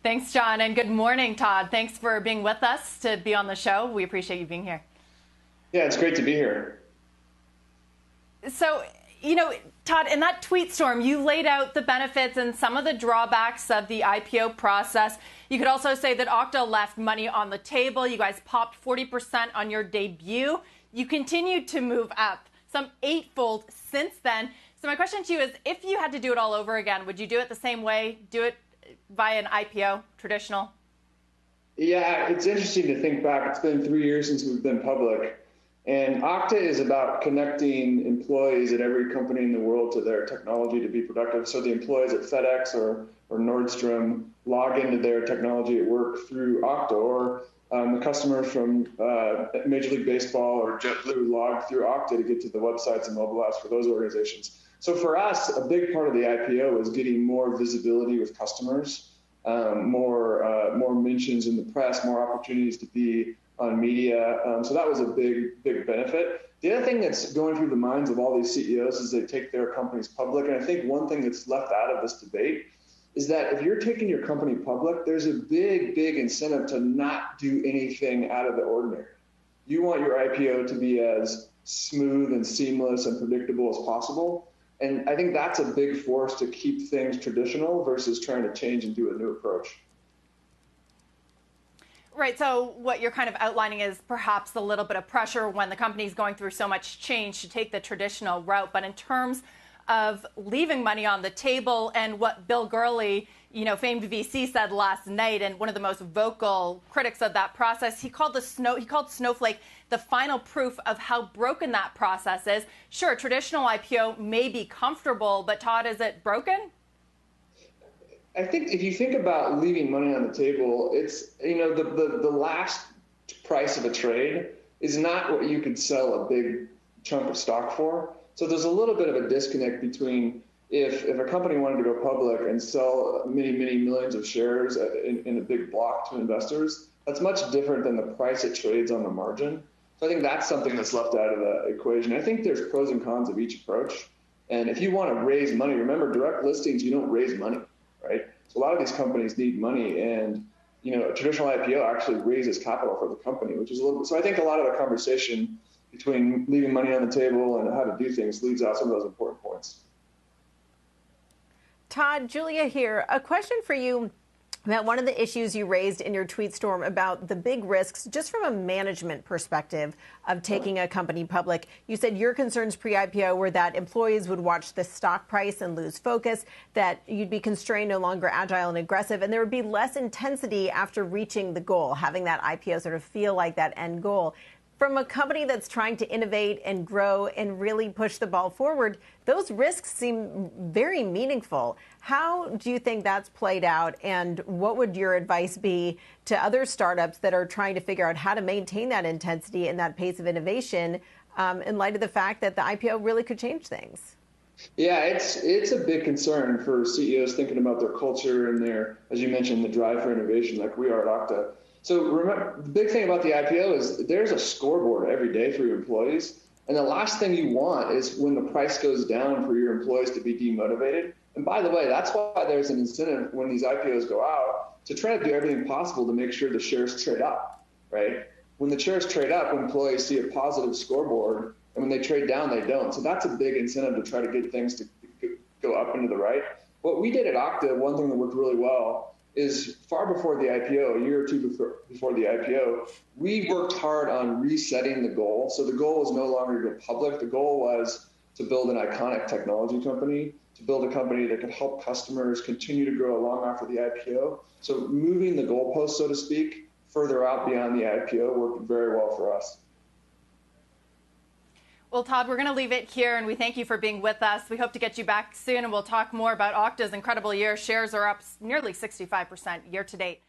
Thanks, John, and good morning, Todd. Thanks for being with us to be on the show. We appreciate you being here. Yeah, it's great to be here. So, Todd, in that tweet storm, you laid out the benefits and some of the drawbacks of the IPO process. You could also say that Okta left money on the table. You guys popped 40% on your debut. You continued to move up, some eightfold since then. So my question to you is, if you had to do it all over again, would you do it the same way, do it via an IPO, traditional? Yeah, it's interesting to think back. It's been 3 years since we've been public. And Okta is about connecting employees at every company in the world to their technology to be productive. So the employees at FedEx or Nordstrom log into their technology at work through Okta, or the customers from Major League Baseball or JetBlue log through Okta to get to the websites and mobile apps for those organizations. So for us, a big part of the IPO is getting more visibility with customers, more mentions in the press, more opportunities to be on media. So that was a big benefit. The other thing that's going through the minds of all these CEOs is they take their companies public. And I think one thing that's left out of this debate is that if you're taking your company public, there's a big incentive to not do anything out of the ordinary. You want your IPO to be as smooth and seamless and predictable as possible. And I think that's a big force to keep things traditional versus trying to change and do a new approach. Right. So what you're kind of outlining is perhaps a little bit of pressure when the company's going through so much change to take the traditional route. But in terms of leaving money on the table and what Bill Gurley, famed VC, said last night, and one of the most vocal critics of that process, he called Snowflake the final proof of how broken that process is. Sure, traditional IPO may be comfortable, but Todd, is it broken? I think if you think about leaving money on the table, it's, the last price of a trade is not what you could sell a big chunk of stock for. So there's a little bit of a disconnect between if a company wanted to go public and sell many millions of shares in a big block to investors, that's much different than the price it trades on the margin. So I think that's something that's left out of the equation. I think there's pros and cons of each approach. And if you want to raise money, remember, direct listings, you don't raise money. Right? So a lot of these companies need money, and a traditional IPO actually raises capital for the company, which is a little bit. So I think a lot of the conversation between leaving money on the table and how to do things leaves out some of those important points. Todd, Julia here. A question for you about one of the issues you raised in your tweet storm about the big risks, just from a management perspective, of taking a company public. You said your concerns pre-IPO were that employees would watch the stock price and lose focus, that you'd be constrained, no longer agile and aggressive, and there would be less intensity after reaching the goal, having that IPO sort of feel like that end goal. From a company that's trying to innovate and grow and really push the ball forward, those risks seem very meaningful. How do you think that's played out, and what would your advice be to other startups that are trying to figure out how to maintain that intensity and that pace of innovation in light of the fact that the IPO really could change things? Yeah, it's a big concern for CEOs thinking about their culture and their, as you mentioned, the drive for innovation like we are at Okta. So remember, the big thing about the IPO is there's a scoreboard every day for your employees. And the last thing you want is when the price goes down for your employees to be demotivated. And by the way, that's why there's an incentive when these IPOs go out to try to do everything possible to make sure the shares trade up, right? When the shares trade up, employees see a positive scoreboard, and when they trade down, they don't. So that's a big incentive to try to get things to go up and to the right. What we did at Okta, one thing that worked really well, is far before the IPO, a year or two before the IPO, we worked hard on resetting the goal. So the goal was no longer to go public. The goal was to build an iconic technology company, to build a company that could help customers continue to grow long after the IPO. So moving the goalpost, so to speak, further out beyond the IPO worked very well for us. Well, Todd, we're going to leave it here, and we thank you for being with us. We hope to get you back soon, and we'll talk more about Okta's incredible year. Shares are up nearly 65% year to date.